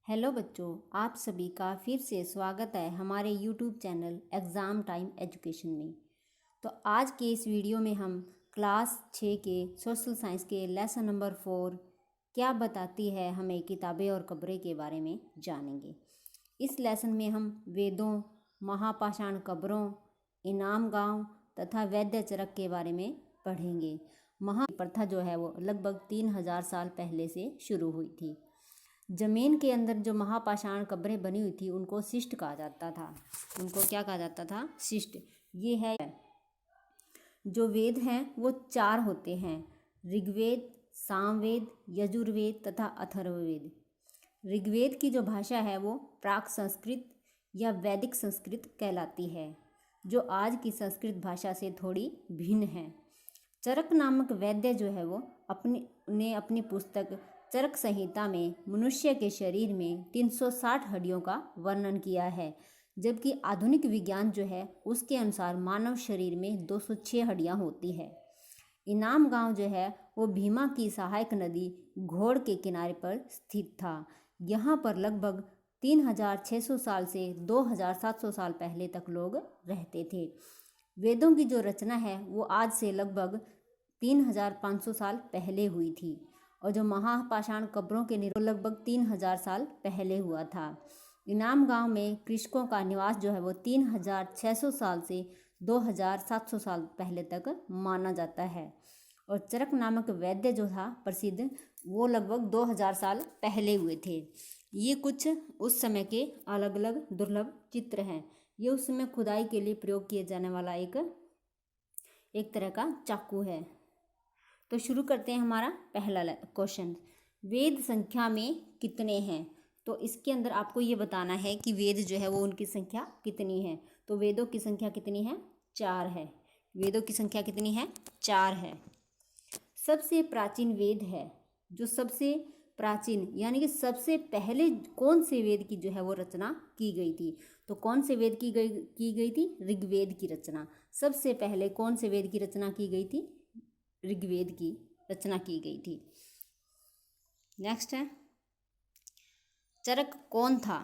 Hello बच्चों, आप सभी का फिर से स्वागत है हमारे YouTube channel exam time education में। तो आज के इस वीडियो में हम क्लास 6 के सोशल साइंस के लेसन नंबर 4 क्या बताती है हमें किताबें और कब्रें के बारे में जानेंगे। इस लेसन में हम वेदों, महापाषाण कब्रों, इनाम गांव तथा वैद्य चरक के बारे में पढ़ेंगे। प्रथा जो है वो लगभग 3000 साल पहले से शुरू हुई थी। जमीन के अंदर जो महापाषाण कब्रें बनी हुई थी उनको शिष्ट कहा जाता था। उनको क्या कहा जाता था? शिष्ट। ये है जो वेद हैं वो 4 होते हैं: ऋग्वेद, सामवेद, यजुर्वेद तथा अथर्ववेद। ऋग्वेद की जो भाषा है वो प्राक संस्कृत या वैदिक संस्कृत कहलाती है, जो आज की संस्कृत भाषा से थोड़ी भिन्न है। चरक नामक वैद्य जो है वो अपनी पुस्तक चरक संहिता में मनुष्य के शरीर में 360 हड्डियों का वर्णन किया है, जबकि आधुनिक विज्ञान जो है उसके अनुसार मानव शरीर में 206 हड्डियां होती है। इनाम गांव जो है वो भीमा की सहायक नदी घोड़ के किनारे पर स्थित था। यहाँ पर लगभग 3600 साल से 2700 साल पहले तक लोग रहते थे। वेदों की जो रचना है वो आज से लगभग 3500 साल पहले हुई थी, और जो महापाषाण कब्रों के निर्माण लगभग 3000 साल पहले हुआ था। इनाम गांव में कृषकों का निवास जो है वो 3600 साल से 2700 साल पहले तक माना जाता है। और चरक नामक वैद्य जो था प्रसिद्ध, वो लगभग 2000 साल पहले हुए थे। ये कुछ उस समय के अलग अलग दुर्लभ चित्र हैं। ये उस समय खुदाई के लिए प्रयोग किए जाने वाला एक तरह का चाकू है। तो शुरू करते हैं हमारा पहला क्वेश्चन। वेद संख्या में कितने हैं? तो इसके अंदर आपको ये बताना है कि वेद जो है वो उनकी संख्या कितनी है। तो वेदों की संख्या कितनी है? 4 है। वेदों की संख्या कितनी है? 4 है। सबसे प्राचीन वेद है, जो सबसे प्राचीन यानी कि सबसे पहले कौन से वेद की जो है वो रचना की गई थी? तो कौन से वेद की गई थी? ऋग्वेद की रचना। सबसे पहले कौन से वेद की रचना की गई थी? ऋग्वेद की रचना की गई थी। नेक्स्ट है, चरक कौन था?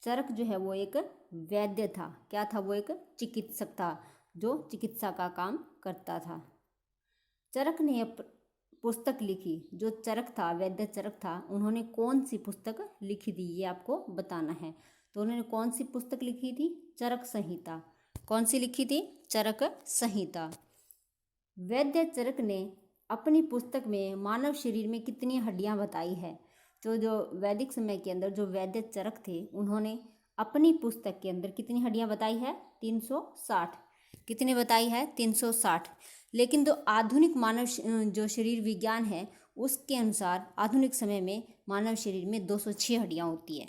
चरक जो है वो एक वैद्य था। क्या था? वो एक चिकित्सक था जो चिकित्सा का काम करता था। चरक ने पुस्तक लिखी। जो चरक था, वैद्य चरक था, उन्होंने कौन सी पुस्तक लिखी थी ये आपको बताना है। तो उन्होंने कौन सी पुस्तक लिखी थी? चरक संहिता। कौन सी लिखी थी? चरक संहिता। वैद्य चरक ने अपनी पुस्तक में मानव शरीर में कितनी हड्डियां बताई है? तो जो वैदिक समय के अंदर जो वैद्य चरक थे, उन्होंने अपनी पुस्तक के अंदर कितनी हड्डियां बताई है? 360। कितनी बताई है? 360। लेकिन जो आधुनिक मानव जो शरीर विज्ञान है उसके अनुसार आधुनिक समय में मानव शरीर में 206 हड्डियां होती है।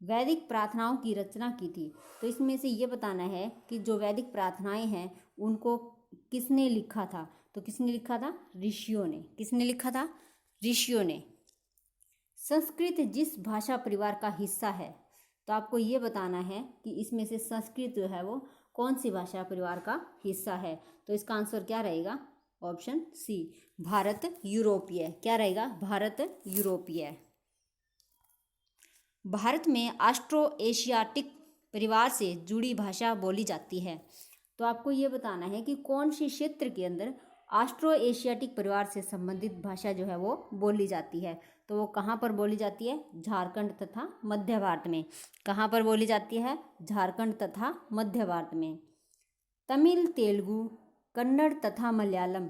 वैदिक प्रार्थनाओं की रचना की थी। तो इसमें से ये बताना है कि जो वैदिक प्रार्थनाएं हैं उनको किसने लिखा था? तो किसने लिखा था? ऋषियों ने। किसने लिखा था? ऋषियों ने। संस्कृत जिस भाषा परिवार का हिस्सा है, तो आपको ये बताना है कि इसमें से संस्कृत जो है वो कौन सी भाषा परिवार का हिस्सा है। तो इसका आंसर क्या रहेगा? ऑप्शन सी, भारत यूरोपीय। क्या रहेगा? भारत यूरोपीय। भारत में ऑस्ट्रो एशियाटिक परिवार से जुड़ी भाषा बोली जाती है। तो आपको ये बताना है कि कौन सी क्षेत्र के अंदर ऑस्ट्रो एशियाटिक परिवार से संबंधित भाषा जो है वो बोली जाती है। तो वो कहाँ पर बोली जाती है? झारखंड तथा मध्य भारत में। कहाँ पर बोली जाती है? झारखंड तथा मध्य भारत में। तमिल, तेलुगु, कन्नड़ तथा मलयालम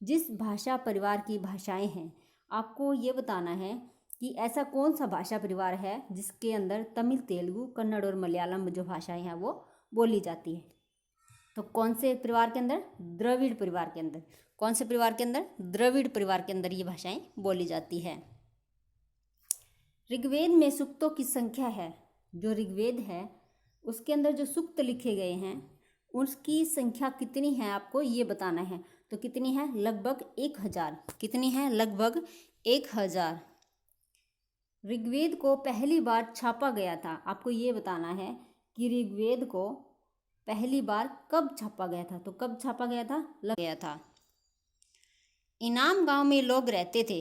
जिस भाषा परिवार की भाषाएं हैं, आपको ये बताना है कि ऐसा कौन सा भाषा परिवार है जिसके अंदर तमिल, तेलुगु, कन्नड़ और मलयालम जो भाषाएं हैं वो बोली जाती है। तो कौन से परिवार के अंदर? द्रविड़ परिवार के अंदर। कौन से परिवार के अंदर? द्रविड़ परिवार के अंदर ये भाषाएं बोली जाती है। ऋग्वेद में सूक्तों की संख्या है। जो ऋग्वेद है उसके अंदर जो सूक्त लिखे गए हैं उसकी संख्या कितनी है आपको ये बताना है। तो कितनी है? लगभग 1000। कितनी है? लगभग 1000। ऋग्वेद को पहली बार छापा गया था। आपको ये बताना है कि ऋग्वेद को पहली बार कब छापा गया था। तो कब छापा गया था? लग गया था। इनाम गांव में लोग रहते थे।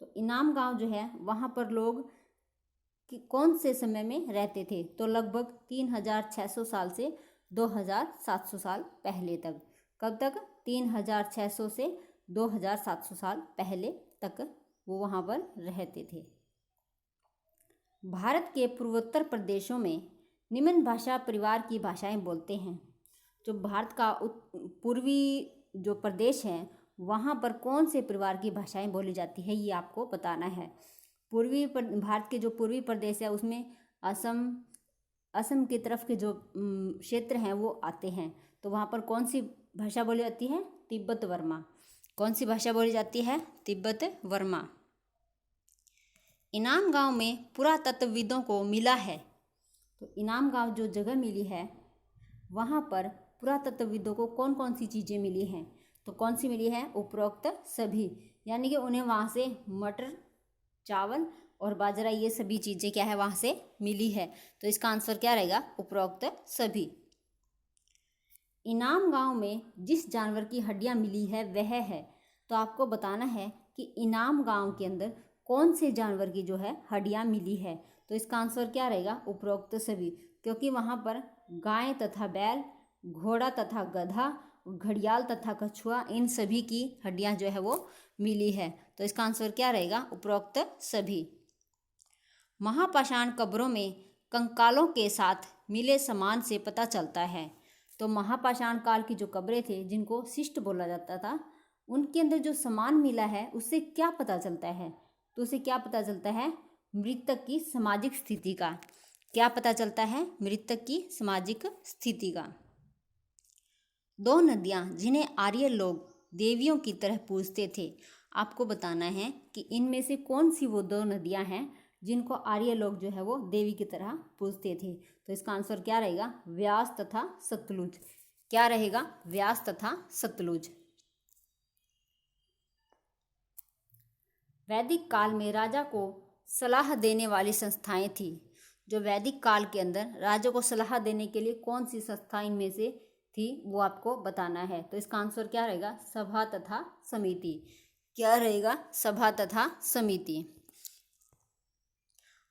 तो इनाम गांव जो है वहाँ पर लोग कि कौन से समय में रहते थे, तो लगभग 3600 साल से 2700 साल पहले तक। कब तक? 3600 से 2700 साल पहले तक वो वहाँ पर रहते थे। भारत के पूर्वोत्तर प्रदेशों में निम्न भाषा परिवार की भाषाएं बोलते हैं। जो भारत का पूर्वी जो प्रदेश हैं वहाँ पर कौन से परिवार की भाषाएं बोली जाती है, ये आपको बताना है। भारत के जो पूर्वी प्रदेश है उसमें असम की तरफ के जो क्षेत्र हैं वो आते हैं। तो वहाँ पर कौन सी भाषा बोली जाती है? तिब्बत वर्मा। कौन सी भाषा बोली जाती है? तिब्बत वर्मा। इनाम गांव में पुरातत्वविदों को मिला है। तो इनाम गांव जो जगह मिली है वहाँ पर पुरातत्वविदों को कौन कौन सी चीज़ें मिली हैं? तो कौन सी मिली है? उपरोक्त सभी, यानी कि उन्हें वहाँ से मटर, चावल और बाजरा ये सभी चीज़ें क्या है वहाँ से मिली है। तो इसका आंसर क्या रहेगा? उपरोक्त सभी। इनाम गांव में जिस जानवर की हड्डियां मिली है वह है। तो आपको बताना है कि इनाम गांव के अंदर कौन से जानवर की जो है हड्डियां मिली है। तो इसका आंसर क्या रहेगा? उपरोक्त सभी, क्योंकि वहाँ पर गाय तथा बैल, घोड़ा तथा गधा, घड़ियाल तथा कछुआ, इन सभी की हड्डियां जो है वो मिली है। तो इसका आंसर क्या रहेगा? उपरोक्त सभी। महापाषाण कब्रों में कंकालों के साथ मिले सामान से पता चलता है। तो महापाषाण काल की जो कब्रें थे जिनको शिष्ट बोला जाता था, उनके अंदर जो सामान मिला है उससे क्या पता चलता है? तो उसे क्या पता चलता है? मृतक की सामाजिक स्थिति का। क्या पता चलता है? मृतक की सामाजिक स्थिति का। दो नदियाँ जिन्हें आर्य लोग देवियों की तरह पूजते थे, आपको बताना है कि इनमें से कौन सी वो दो नदियाँ हैं जिनको आर्य लोग जो है वो देवी की तरह पूजते थे। तो इसका आंसर क्या रहेगा? व्यास तथा सतलुज। क्या रहेगा? व्यास तथा सतलुज। वैदिक काल में राजा को सलाह देने वाली संस्थाएं थी। जो वैदिक काल के अंदर राजा को सलाह देने के लिए कौन सी संस्था इनमें से थी वो आपको बताना है। तो इसका आंसर क्या रहेगा? सभा तथा समिति। क्या रहेगा? सभा तथा समिति।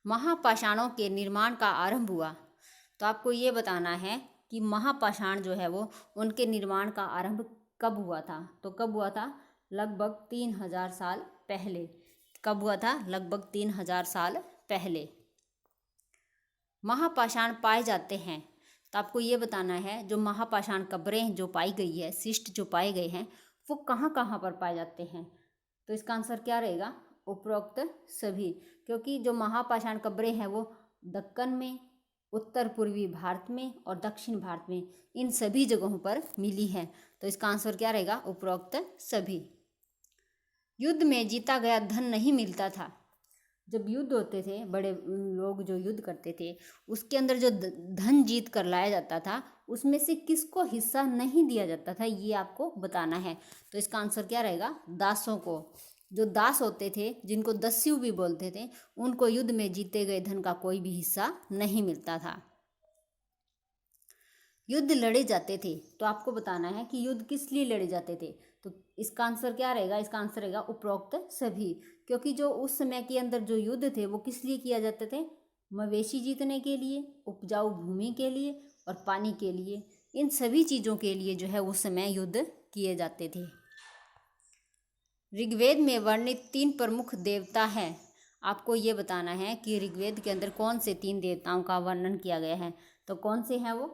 महापाषाणों के निर्माण का आरंभ हुआ। तो आपको ये बताना है कि महापाषाण जो है वो उनके निर्माण का आरंभ कब हुआ था। तो कब हुआ था? लगभग 3000 साल पहले। कब हुआ था? लगभग 3000 साल पहले। महापाषाण पाए जाते हैं। तो आपको ये बताना है जो महापाषाण कब्रें जो पाई गई है, शिष्ट जो पाए गए हैं, वो कहाँ कहाँ पर पाए जाते हैं। तो इसका आंसर क्या रहेगा? उपरोक्त सभी, क्योंकि जो महापाषाण कब्रें हैं वो दक्कन में, उत्तर पूर्वी भारत में और दक्षिण भारत में, इन सभी जगहों पर मिली है। तो इसका आंसर क्या रहेगा? उपरोक्त सभी। युद्ध में जीता गया धन नहीं मिलता था। जब युद्ध होते थे, बड़े लोग जो युद्ध करते थे, उसके अंदर जो धन जीत कर लाया जाता था उसमें से किसको हिस्सा नहीं दिया जाता था, ये आपको बताना है। तो इसका आंसर क्या रहेगा? दासों को। जो दास होते थे, जिनको दस्यु भी बोलते थे, उनको युद्ध में जीते गए धन का कोई भी हिस्सा नहीं मिलता था। युद्ध लड़े जाते थे। तो आपको बताना है कि युद्ध किस लिए लड़े जाते थे। तो इसका आंसर क्या रहेगा? इसका आंसर रहेगा उपरोक्त सभी, क्योंकि जो उस समय के अंदर जो युद्ध थे वो किस लिए किया जाते थे? मवेशी जीतने के लिए, उपजाऊ भूमि के लिए और पानी के लिए। इन सभी चीज़ों के लिए जो है उस समय युद्ध किए जाते थे। ऋग्वेद में वर्णित 3 प्रमुख देवता हैं। आपको ये बताना है कि ऋग्वेद के अंदर कौन से 3 देवताओं का वर्णन किया गया है। तो कौन से हैं वो?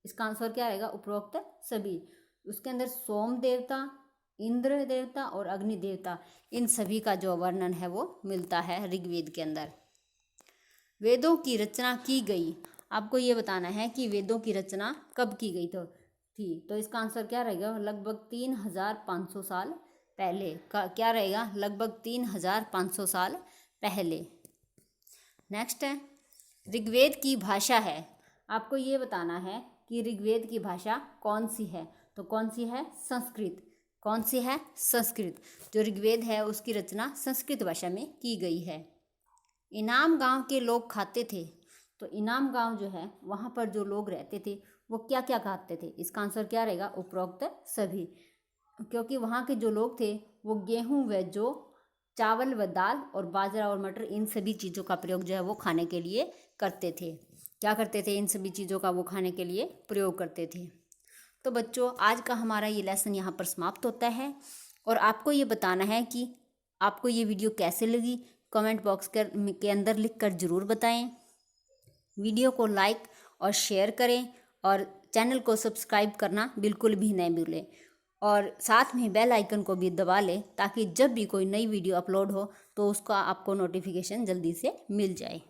इसका आंसर क्या रहेगा? उपरोक्त सभी। उसके अंदर सोम देवता, इंद्र देवता और अग्नि देवता, इन सभी का जो वर्णन है वो मिलता है ऋग्वेद के अंदर। वेदों की रचना की गई। आपको ये बताना है कि वेदों की रचना कब की गई थी। तो इसका आंसर क्या रहेगा? लगभग 3500 साल पहले का। क्या रहेगा? लगभग 3500 साल पहले। नेक्स्ट है ऋग्वेद की भाषा है। आपको ये बताना है कि ऋग्वेद की भाषा कौन सी है। तो कौन सी है? संस्कृत। कौन सी है? संस्कृत। जो ऋग्वेद है उसकी रचना संस्कृत भाषा में की गई है। इनाम गांव के लोग खाते थे। तो इनाम गांव जो है वहाँ पर जो लोग रहते थे वो क्या क्या खाते थे। इसका आंसर क्या रहेगा? उपरोक्त सभी, क्योंकि वहाँ के जो लोग थे वो गेहूँ व जौ, चावल व दाल और बाजरा और मटर, इन सभी चीज़ों का प्रयोग जो है वो खाने के लिए करते थे। क्या करते थे? इन सभी चीज़ों का वो खाने के लिए प्रयोग करते थे। तो बच्चों, आज का हमारा ये लेसन यहाँ पर समाप्त होता है और आपको ये बताना है कि आपको ये वीडियो कैसे लगी। कमेंट बॉक्स के अंदर लिख कर ज़रूर बताएं। वीडियो को लाइक और शेयर करें और चैनल को सब्सक्राइब करना बिल्कुल भी नहीं भूलें और साथ में बेल आइकन को भी दबा लें ताकि जब भी कोई नई वीडियो अपलोड हो तो उसका आपको नोटिफिकेशन जल्दी से मिल जाए।